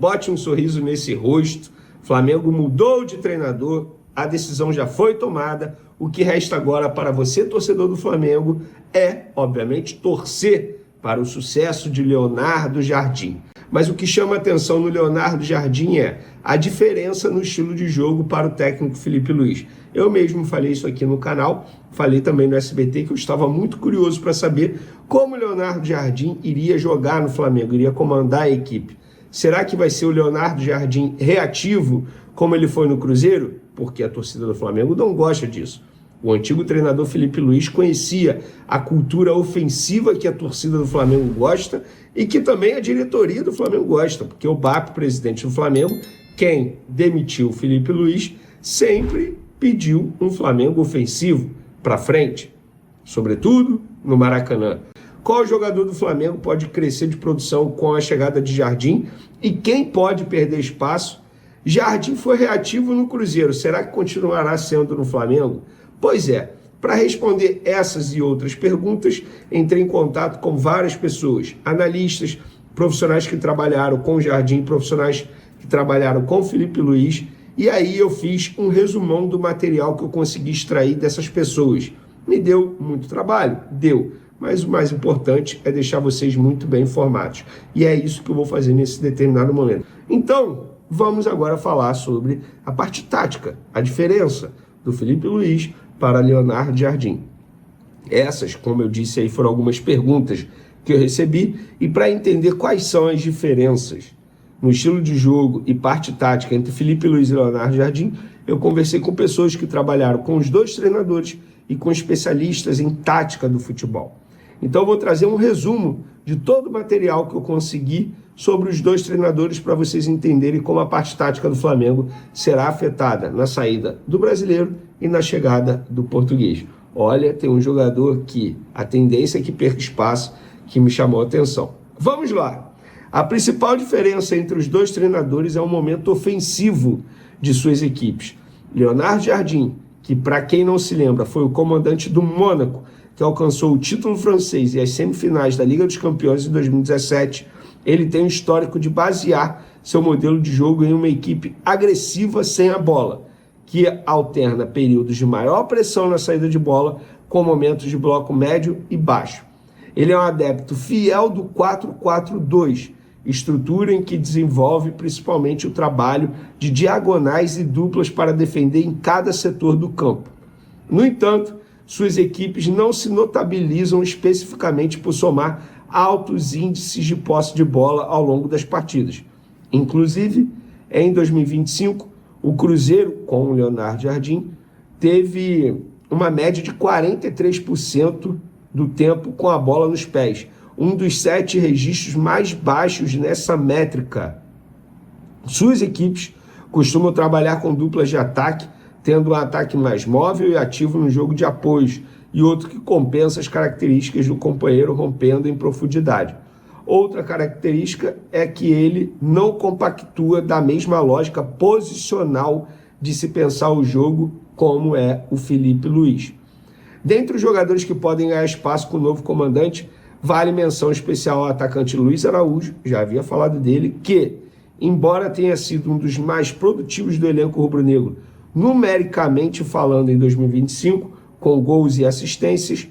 Bote um sorriso nesse rosto. Flamengo mudou de treinador, a decisão já foi tomada. O que resta agora para você, torcedor do Flamengo, é, obviamente, torcer para o sucesso de Leonardo Jardim. Mas o que chama atenção no Leonardo Jardim é a diferença no estilo de jogo para o técnico Felipe Luiz. Eu mesmo falei isso aqui no canal, falei também no SBT que eu estava muito curioso para saber como o Leonardo Jardim iria jogar no Flamengo, iria comandar a equipe. Será que vai ser o Leonardo Jardim reativo, como ele foi no Cruzeiro? Porque a torcida do Flamengo não gosta disso. O antigo treinador Felipe Luiz conhecia a cultura ofensiva que a torcida do Flamengo gosta e que também a diretoria do Flamengo gosta, porque o BAP, presidente do Flamengo, quem demitiu o Felipe Luiz, sempre pediu um Flamengo ofensivo para frente, sobretudo no Maracanã. Qual jogador do Flamengo pode crescer de produção com a chegada de Jardim e quem pode perder espaço? Jardim foi reativo no Cruzeiro, será que continuará sendo no Flamengo? Pois é, para responder essas e outras perguntas, entrei em contato com várias pessoas, analistas, profissionais que trabalharam com Jardim, profissionais que trabalharam com Felipe Luiz, e aí eu fiz um resumão do material que eu consegui extrair dessas pessoas. Me deu muito trabalho? Deu. Mas o mais importante é deixar vocês muito bem informados. E é isso que eu vou fazer nesse determinado momento. Então, vamos agora falar sobre a parte tática, a diferença do Felipe Luiz para Leonardo Jardim. Essas, como eu disse aí, foram algumas perguntas que eu recebi, e para entender quais são as diferenças no estilo de jogo e parte tática entre Felipe Luiz e Leonardo Jardim, eu conversei com pessoas que trabalharam com os dois treinadores e com especialistas em tática do futebol. Então eu vou trazer um resumo de todo o material que eu consegui sobre os dois treinadores para vocês entenderem como a parte tática do Flamengo será afetada na saída do brasileiro e na chegada do português. Olha, tem um jogador que a tendência é que perca espaço, que me chamou a atenção. Vamos lá. A principal diferença entre os dois treinadores é o momento ofensivo de suas equipes. Leonardo Jardim, que para quem não se lembra, foi o comandante do Mônaco, que alcançou o título francês e as semifinais da Liga dos Campeões em 2017, ele tem um histórico de basear seu modelo de jogo em uma equipe agressiva sem a bola, que alterna períodos de maior pressão na saída de bola com momentos de bloco médio e baixo. Ele é um adepto fiel do 4-4-2, estrutura em que desenvolve principalmente o trabalho de diagonais e duplas para defender em cada setor do campo. No entanto, suas equipes não se notabilizam especificamente por somar altos índices de posse de bola ao longo das partidas. Inclusive, em 2025, o Cruzeiro, com o Leonardo Jardim, teve uma média de 43% do tempo com a bola nos pés, um dos 7 registros mais baixos nessa métrica. Suas equipes costumam trabalhar com duplas de ataque, tendo um ataque mais móvel e ativo no jogo de apoios, e outro que compensa as características do companheiro rompendo em profundidade. Outra característica é que ele não compactua da mesma lógica posicional de se pensar o jogo como é o Felipe Luiz. Dentre os jogadores que podem ganhar espaço com o novo comandante, vale menção especial ao atacante Luiz Araújo, já havia falado dele, que, embora tenha sido um dos mais produtivos do elenco rubro-negro, numericamente falando em 2025, com gols e assistências,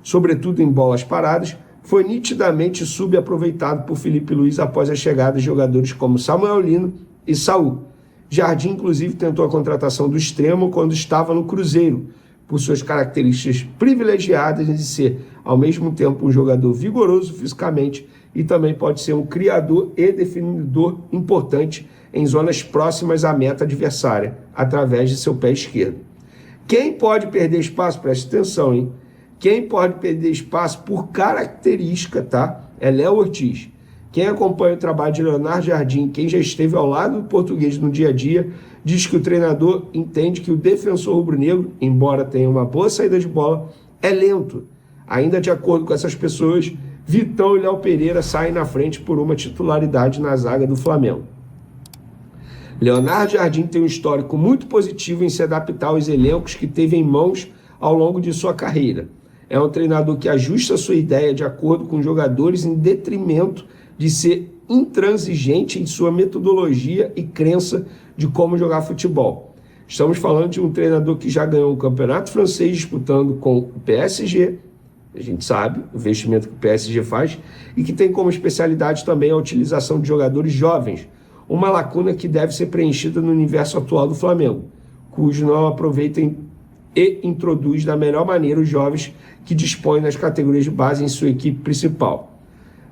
sobretudo em bolas paradas, foi nitidamente subaproveitado por Felipe Luiz após a chegada de jogadores como Samuel Lino e Saul. Jardim, inclusive, tentou a contratação do extremo quando estava no Cruzeiro, por suas características privilegiadas de ser, ao mesmo tempo, um jogador vigoroso fisicamente e também pode ser um criador e definidor importante em zonas próximas à meta adversária, através de seu pé esquerdo. Quem pode perder espaço? Preste atenção, hein? Quem pode perder espaço por característica, tá? É Léo Ortiz. Quem acompanha o trabalho de Leonardo Jardim, quem já esteve ao lado do português no dia a dia, diz que o treinador entende que o defensor rubro-negro, embora tenha uma boa saída de bola, é lento. Ainda de acordo com essas pessoas, Vitão e Léo Pereira saem na frente por uma titularidade na zaga do Flamengo. Leonardo Jardim tem um histórico muito positivo em se adaptar aos elencos que teve em mãos ao longo de sua carreira. É um treinador que ajusta sua ideia de acordo com os jogadores em detrimento de ser intransigente em sua metodologia e crença de como jogar futebol. Estamos falando de um treinador que já ganhou o campeonato francês disputando com o PSG, a gente sabe o investimento que o PSG faz, e que tem como especialidade também a utilização de jogadores jovens, uma lacuna que deve ser preenchida no universo atual do Flamengo, cujo não aproveitem e introduz da melhor maneira os jovens que dispõem das categorias de base em sua equipe principal.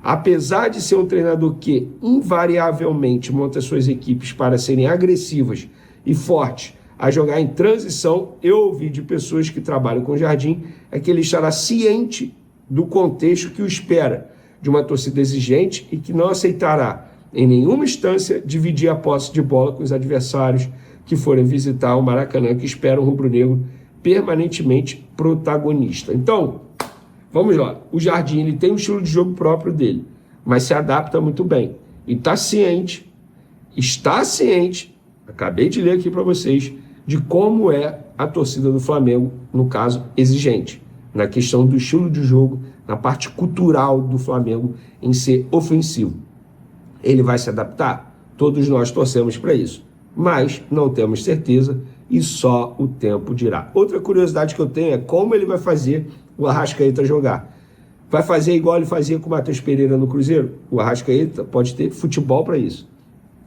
Apesar de ser um treinador que invariavelmente monta suas equipes para serem agressivas e fortes a jogar em transição, eu ouvi de pessoas que trabalham com o Jardim é que ele estará ciente do contexto que o espera, de uma torcida exigente e que não aceitará em nenhuma instância dividir a posse de bola com os adversários que forem visitar o Maracanã, que esperam o rubro-negro permanentemente protagonista. Então, vamos lá. O Jardim ele tem um estilo de jogo próprio dele, mas se adapta muito bem. E está ciente, acabei de ler aqui para vocês, de como é a torcida do Flamengo, no caso, exigente, na questão do estilo de jogo, na parte cultural do Flamengo em ser ofensivo. Ele vai se adaptar? Todos nós torcemos para isso, mas não temos certeza e só o tempo dirá. Outra curiosidade que eu tenho é como ele vai fazer o Arrascaeta jogar. Vai fazer igual ele fazia com o Matheus Pereira no Cruzeiro? O Arrascaeta pode ter futebol para isso.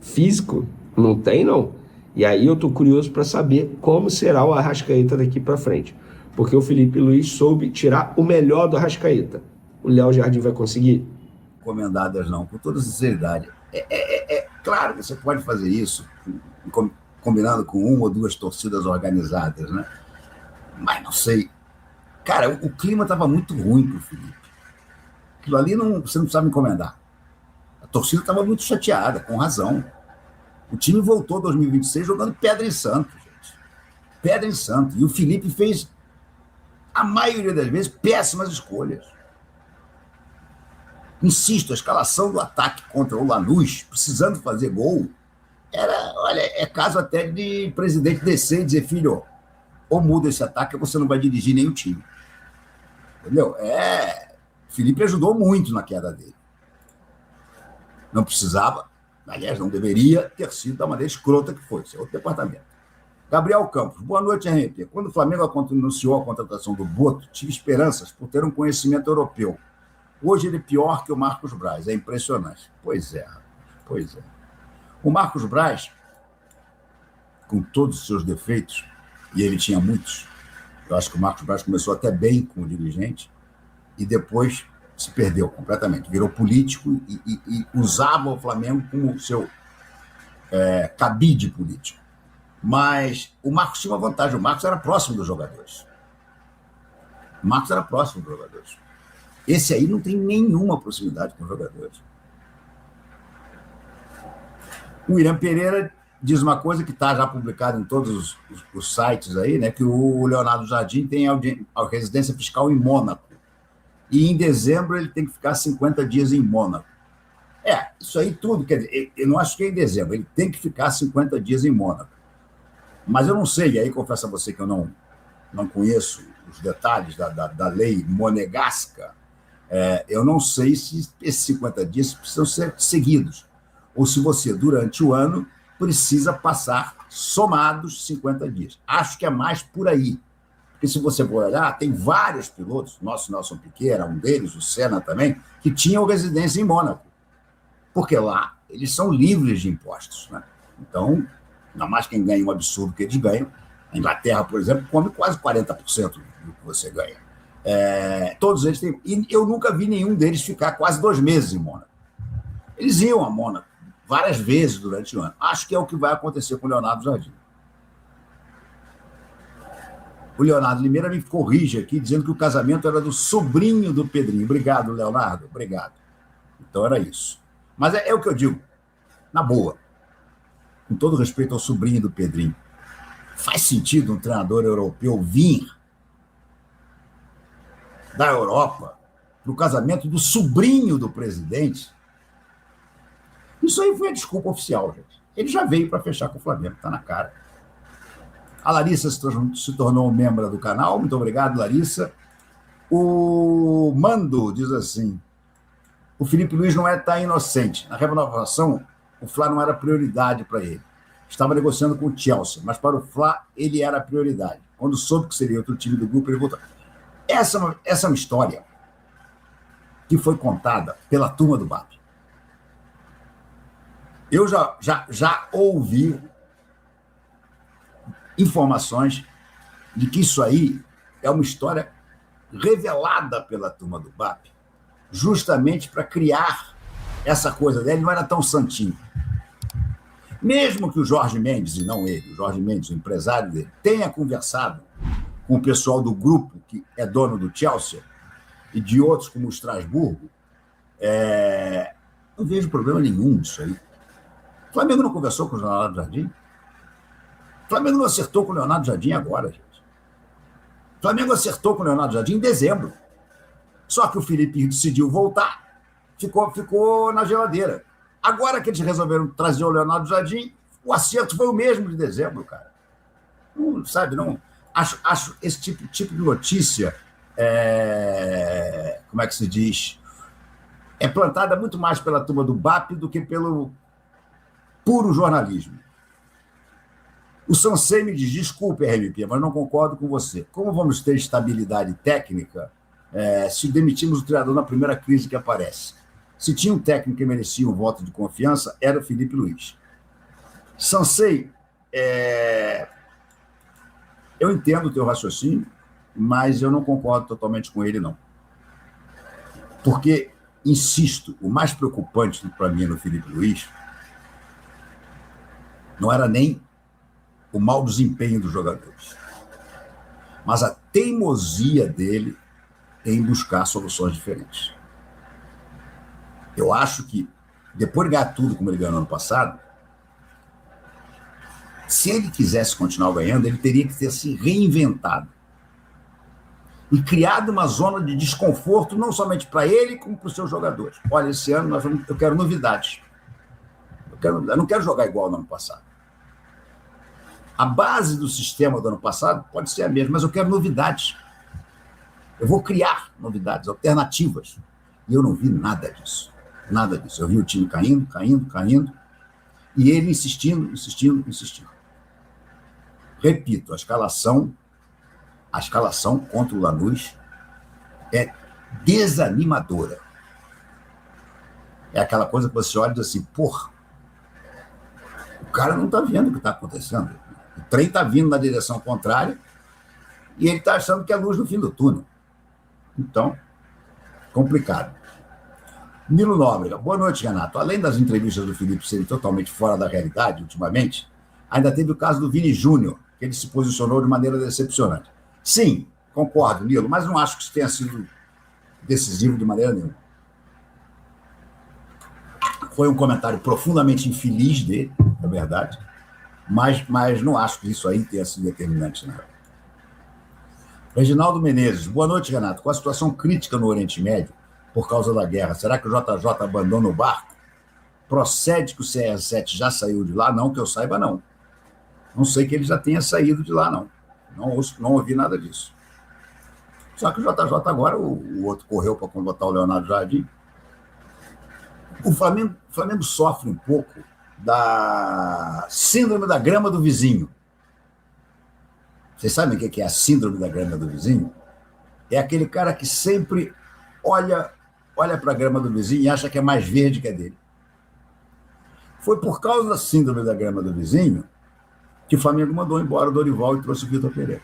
Físico? Não tem, não. E aí eu estou curioso para saber como será o Arrascaeta daqui para frente. Porque o Felipe Luiz soube tirar o melhor do Arrascaeta. O Léo Jardim vai conseguir? Recomendadas não, com toda sinceridade. É claro que você pode fazer isso combinando com uma ou duas torcidas organizadas, né? Mas não sei. Cara, o clima estava muito ruim para o Felipe. Aquilo ali você não precisava encomendar. A torcida estava muito chateada, com razão. O time voltou em 2026 jogando pedra em santo, gente. Pedra em santo. E o Felipe fez, a maioria das vezes, péssimas escolhas. Insisto, a escalação do ataque contra o Lanús, precisando fazer gol, é caso até de presidente descer e dizer, filho, ou muda esse ataque ou você não vai dirigir nem o time. Entendeu? Felipe ajudou muito na queda dele. Não precisava, aliás, não deveria ter sido da maneira escrota que foi. Esse é outro departamento. Gabriel Campos, boa noite, Henrique. Quando o Flamengo anunciou a contratação do Boto, tive esperanças por ter um conhecimento europeu. Hoje ele é pior que o Marcos Braz. É impressionante. Pois é. O Marcos Braz, com todos os seus defeitos, e ele tinha muitos, eu acho que o Marcos Braz começou até bem como dirigente, e depois se perdeu completamente. Virou político e usava o Flamengo como seu cabide político. Mas o Marcos tinha uma vantagem. O Marcos era próximo dos jogadores. Esse aí não tem nenhuma proximidade com os jogadores. O Irã Pereira diz uma coisa que está já publicada em todos os sites aí, né, que o Leonardo Jardim tem a residência fiscal em Mônaco. E em dezembro ele tem que ficar 50 dias em Mônaco. Isso aí tudo, quer dizer, eu não acho que é em dezembro, ele tem que ficar 50 dias em Mônaco. Mas eu não sei, e aí confesso a você que eu não conheço os detalhes da lei monegasca, eu não sei se esses 50 dias precisam ser seguidos, ou se você, durante o ano, precisa passar somados 50 dias. Acho que é mais por aí. Porque se você for olhar, tem vários pilotos, nosso Nelson Piquet era um deles, o Senna também, que tinham residência em Mônaco. Porque lá eles são livres de impostos, né? Então, ainda mais quem ganha um absurdo que eles ganham. A Inglaterra, por exemplo, come quase 40% do que você ganha. Todos eles têm... E eu nunca vi nenhum deles ficar quase 2 meses em Mônaco. Eles iam a Mônaco várias vezes durante o ano. Acho que é o que vai acontecer com o Leonardo Jardim. O Leonardo Limeira me corrige aqui, dizendo que o casamento era do sobrinho do Pedrinho. Obrigado, Leonardo. Obrigado. Então era isso. Mas é o que eu digo, na boa, com todo respeito ao sobrinho do Pedrinho, faz sentido um treinador europeu vir da Europa para o casamento do sobrinho do presidente? Isso aí foi a desculpa oficial, gente. Ele já veio para fechar com o Flamengo, está na cara. A Larissa se tornou membro do canal. Muito obrigado, Larissa. O Mando diz assim, o Felipe Luiz não está inocente. Na renovação, o Fla não era prioridade para ele. Estava negociando com o Chelsea, mas para o Fla ele era a prioridade. Quando soube que seria outro time do grupo, ele voltou. Essa é uma história que foi contada pela turma do BAP. Eu já ouvi informações de que isso aí é uma história revelada pela turma do BAP, justamente para criar essa coisa dele. Não era tão santinho. Mesmo que o Jorge Mendes, e não ele, o Jorge Mendes, o empresário dele, tenha conversado com o pessoal do grupo, que é dono do Chelsea, e de outros como o Estrasburgo, não vejo problema nenhum disso aí. O Flamengo não conversou com o Leonardo Jardim? O Flamengo não acertou com o Leonardo Jardim agora, gente. O Flamengo acertou com o Leonardo Jardim em dezembro. Só que o Felipe decidiu voltar, ficou na geladeira. Agora que eles resolveram trazer o Leonardo Jardim, o acerto foi o mesmo de dezembro, cara. Não, sabe, não. Acho esse tipo de notícia, como é que se diz? É plantada muito mais pela turma do BAP do que pelo puro jornalismo. O Sansei me diz, desculpe, RMP, mas não concordo com você. Como vamos ter estabilidade técnica se demitimos o treinador na primeira crise que aparece? Se tinha um técnico que merecia um voto de confiança, era o Felipe Luiz. Sansei, eu entendo o teu raciocínio, mas eu não concordo totalmente com ele, não. Porque, insisto, o mais preocupante para mim no Felipe Luiz não era nem o mau desempenho dos jogadores, mas a teimosia dele em buscar soluções diferentes. Eu acho que, depois de ganhar tudo como ele ganhou no ano passado, se ele quisesse continuar ganhando, ele teria que ter se reinventado e criado uma zona de desconforto, não somente para ele, como para os seus jogadores. Olha, esse ano eu quero novidades. Eu não quero jogar igual no ano passado. A base do sistema do ano passado pode ser a mesma, mas eu quero novidades. Eu vou criar novidades, alternativas. E eu não vi nada disso. Nada disso. Eu vi o time caindo, e ele insistindo. Repito, a escalação contra o Lanús é desanimadora. É aquela coisa que você olha e diz assim, porra, o cara não está vendo o que está acontecendo. O trem está vindo na direção contrária e ele está achando que é luz no fim do túnel. Então, complicado. Nilo Nóbrega, boa noite, Renato. Além das entrevistas do Felipe serem totalmente fora da realidade, ultimamente, ainda teve o caso do Vini Júnior, que ele se posicionou de maneira decepcionante. Sim, concordo, Nilo, mas não acho que isso tenha sido decisivo de maneira nenhuma. Foi um comentário profundamente infeliz dele, é verdade, mas não acho que isso aí tenha sido determinante, não. Reginaldo Menezes, boa noite, Renato. Com a situação crítica no Oriente Médio, por causa da guerra, será que o JJ abandona o barco? Procede que o CR7 já saiu de lá? Não, que eu saiba, não. Não sei que ele já tenha saído de lá, não. Não ouvi nada disso. Só que o JJ agora, o outro correu para contratar o Leonardo Jardim. O Flamengo sofre um pouco da síndrome da grama do vizinho. Vocês sabem o que é a síndrome da grama do vizinho? É aquele cara que sempre olha para a grama do vizinho e acha que é mais verde que a dele. Foi por causa da síndrome da grama do vizinho que o Flamengo mandou embora o Dorival e trouxe o Vitor Pereira.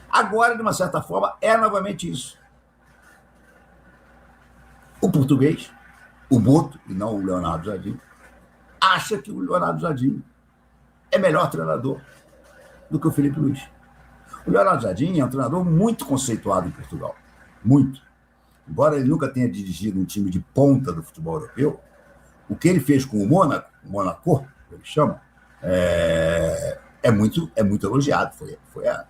Agora, de uma certa forma, é novamente isso. O português, o Boto, e não o Leonardo Jardim, acha que o Leonardo Jardim é melhor treinador do que o Felipe Luiz. O Leonardo Jardim é um treinador muito conceituado em Portugal. Muito. Embora ele nunca tenha dirigido um time de ponta do futebol europeu, o que ele fez com o Monaco, que ele chama, é muito elogiado. Foi a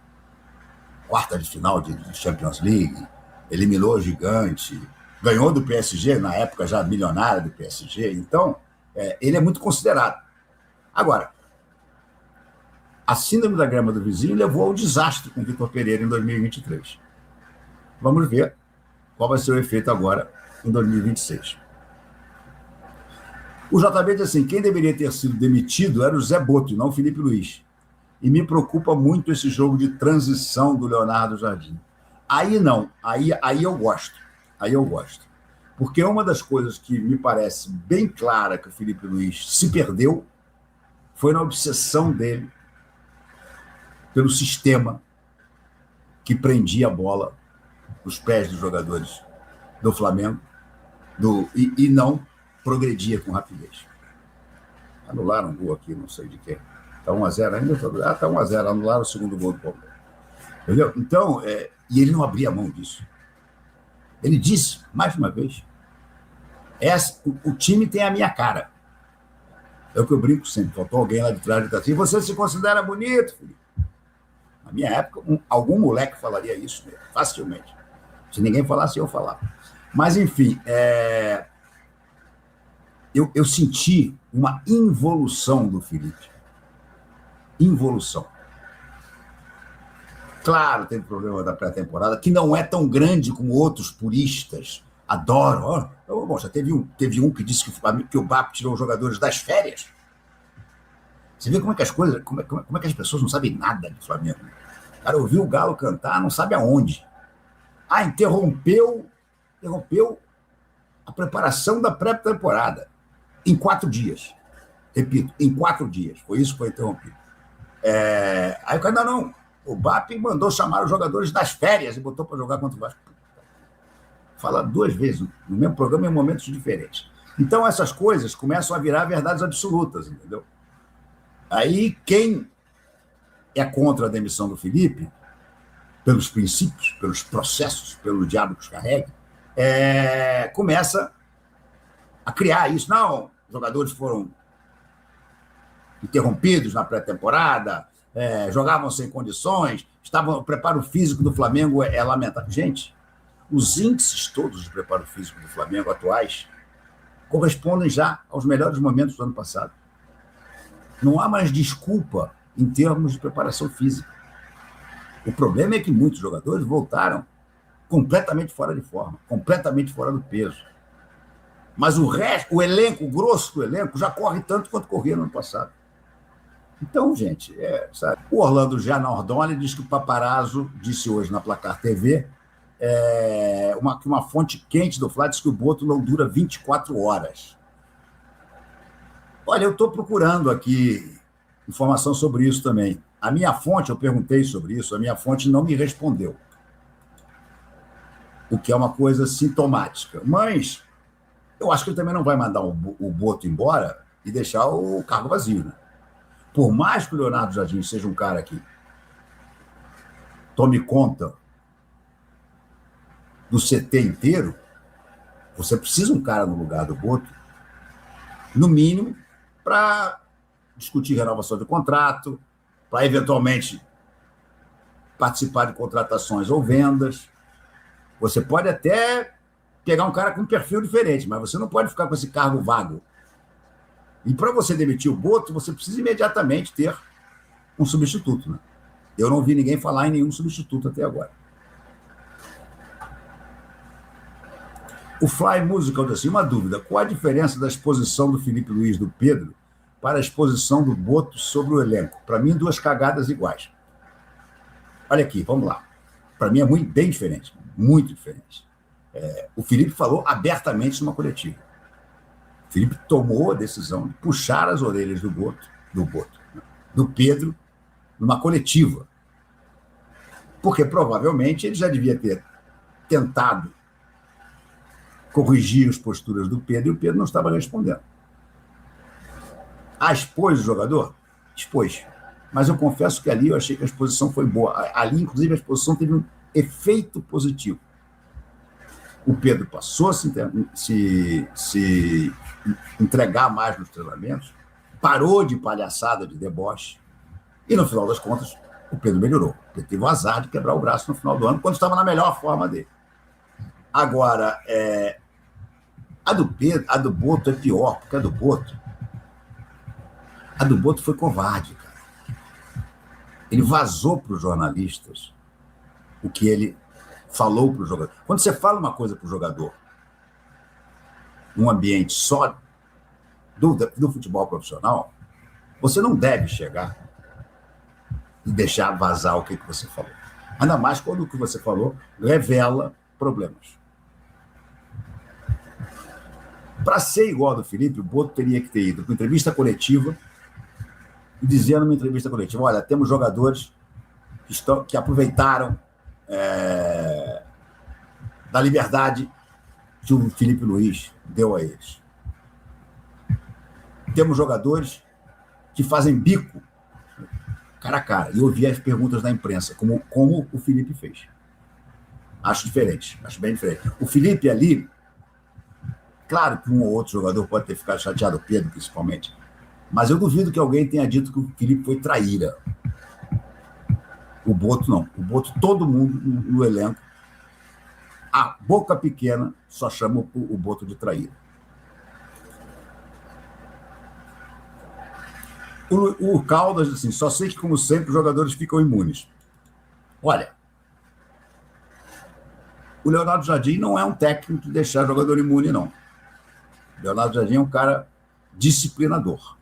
quarta de final de Champions League, eliminou o gigante, ganhou do PSG, na época já milionário do PSG. Então, ele é muito considerado. Agora, a síndrome da grama do vizinho levou ao desastre com o Vitor Pereira em 2023. Vamos ver qual vai ser o efeito agora em 2026. O JB diz assim, quem deveria ter sido demitido era o Zé Boto, e não o Felipe Luiz. E me preocupa muito esse jogo de transição do Leonardo Jardim. Aí não, aí eu gosto. Aí eu gosto. Porque uma das coisas que me parece bem clara que o Felipe Luiz se perdeu foi na obsessão dele pelo sistema que prendia a bola nos pés dos jogadores do Flamengo e não progredia com rapidez. Anularam um gol aqui, não sei de quem. Está 1-0 ainda? Está 1-0, anularam o segundo gol do Palmeiras. Entendeu? Então, e ele não abria mão disso. Ele disse, mais uma vez, o time tem a minha cara. É o que eu brinco sempre. Faltou alguém lá de trás e está assim, você se considera bonito, Felipe? Na minha época, algum moleque falaria isso mesmo, facilmente. Se ninguém falasse, eu falava. Mas, enfim, eu senti uma involução do Felipe. Involução. Claro, tem problema da pré-temporada, que não é tão grande como outros puristas adoram. Bom, já teve um que disse que o BAP tirou os jogadores das férias. Você vê como é que as coisas, como é que as pessoas não sabem nada do Flamengo. O cara ouviu o Galo cantar, não sabe aonde. Interrompeu a preparação da pré-temporada em 4 dias. Repito, em 4 dias. Foi isso que foi interrompido. Aí o cara, não. O BAP mandou chamar os jogadores das férias e botou para jogar contra o Vasco. Fala 2 vezes no mesmo programa em momentos diferentes. Então, essas coisas começam a virar verdades absolutas, entendeu? Aí, quem é contra a demissão do Felipe, pelos princípios, pelos processos, pelo diabo que os carrega, começa a criar isso. Não, os jogadores foram interrompidos na pré-temporada, jogavam sem condições, o preparo físico do Flamengo é lamentável. Gente, os índices todos de preparo físico do Flamengo atuais correspondem já aos melhores momentos do ano passado. Não há mais desculpa em termos de preparação física. O problema é que muitos jogadores voltaram completamente fora de forma, completamente fora do peso. Mas o resto, o grosso do elenco, já corre tanto quanto corria no ano passado. Então, gente, sabe? O Orlando Gianardoni diz que o Paparazzo disse hoje na Placar TV que uma fonte quente do Flá diz que o Boto não dura 24 horas. Olha, eu estou procurando aqui informação sobre isso também. A minha fonte, eu perguntei sobre isso, a minha fonte não me respondeu. O que é uma coisa sintomática. Mas eu acho que ele também não vai mandar o Boto embora e deixar o cargo vazio, né? Por mais que o Leonardo Jardim seja um cara que tome conta do CT inteiro, você precisa um cara no lugar do Boto, no mínimo, para discutir renovação de contrato, para eventualmente participar de contratações ou vendas. Você pode até pegar um cara com um perfil diferente, mas você não pode ficar com esse cargo vago. E para você demitir o Boto, você precisa imediatamente ter um substituto, né? Eu não vi ninguém falar em nenhum substituto até agora. O Fly Musical diz assim, uma dúvida, qual a diferença da exposição do Felipe Luiz do Pedro para a exposição do Boto sobre o elenco? Para mim, 2 cagadas iguais. Olha aqui, vamos lá. Para mim é bem diferente, muito diferente. O Felipe falou abertamente numa coletiva. O Felipe tomou a decisão de puxar as orelhas do Pedro, numa coletiva. Porque provavelmente ele já devia ter tentado corrigir as posturas do Pedro e o Pedro não estava respondendo. Expôs o jogador? Expôs. Mas eu confesso que ali eu achei que a exposição foi boa. Ali, inclusive, a exposição teve um efeito positivo. O Pedro passou a se entregar mais nos treinamentos, parou de palhaçada, de deboche, e no final das contas, o Pedro melhorou. Ele teve o azar de quebrar o braço no final do ano, quando estava na melhor forma dele. Agora, a do Boto é pior, porque a do Boto foi covarde, cara. Ele vazou para os jornalistas o que ele falou para o jogador. Quando você fala uma coisa para o jogador num ambiente só do futebol profissional, você não deve chegar e deixar vazar o que você falou. Ainda mais quando o que você falou revela problemas. Para ser igual ao do Felipe, o Boto teria que ter ido para uma entrevista coletiva e dizer numa entrevista coletiva, olha, temos jogadores que aproveitaram da liberdade que o Felipe Luiz deu a eles. Temos jogadores que fazem bico cara a cara e ouvir as perguntas da imprensa, como o Felipe fez. Acho diferente, acho bem diferente. O Felipe ali, claro que um ou outro jogador pode ter ficado chateado, o Pedro principalmente, mas eu duvido que alguém tenha dito que o Felipe foi traíra. O Boto não. O Boto, todo mundo no elenco, a boca pequena só chama o Boto de traíra. O Caldas, assim, só sei que, como sempre, os jogadores ficam imunes. Olha, o Leonardo Jardim não é um técnico de deixar jogador imune, não. O Leonardo Jardim é um cara disciplinador.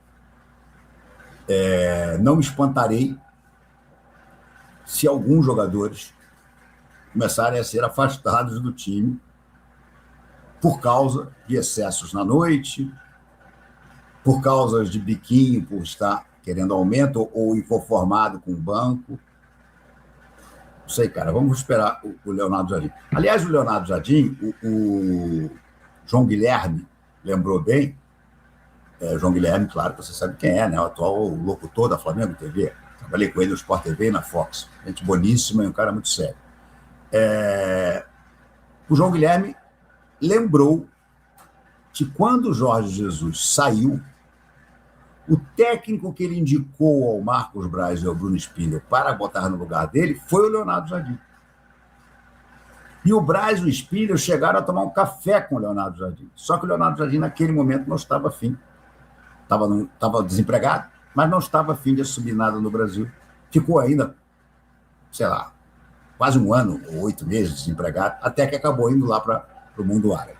Não me espantarei se alguns jogadores começarem a ser afastados do time por causa de excessos na noite, por causa de biquinho, por estar querendo aumento ou inconformado com o banco. Não sei, cara, vamos esperar o Leonardo Jardim. Aliás, o Leonardo Jardim, o João Guilherme lembrou bem, João Guilherme, claro que você sabe quem é, né? O atual locutor da Flamengo TV. Trabalhei com ele no Sport TV e na Fox. Gente boníssima e um cara muito sério. O João Guilherme lembrou que quando o Jorge Jesus saiu, o técnico que ele indicou ao Marcos Braz e ao Bruno Spindler para botar no lugar dele foi o Leonardo Jardim. E o Braz e o Spindler chegaram a tomar um café com o Leonardo Jardim. Só que o Leonardo Jardim, naquele momento, não estava afim. Estava desempregado, mas não estava afim de assumir nada no Brasil. Ficou ainda, sei lá, quase um ano ou 8 meses desempregado, até que acabou indo lá para o mundo árabe.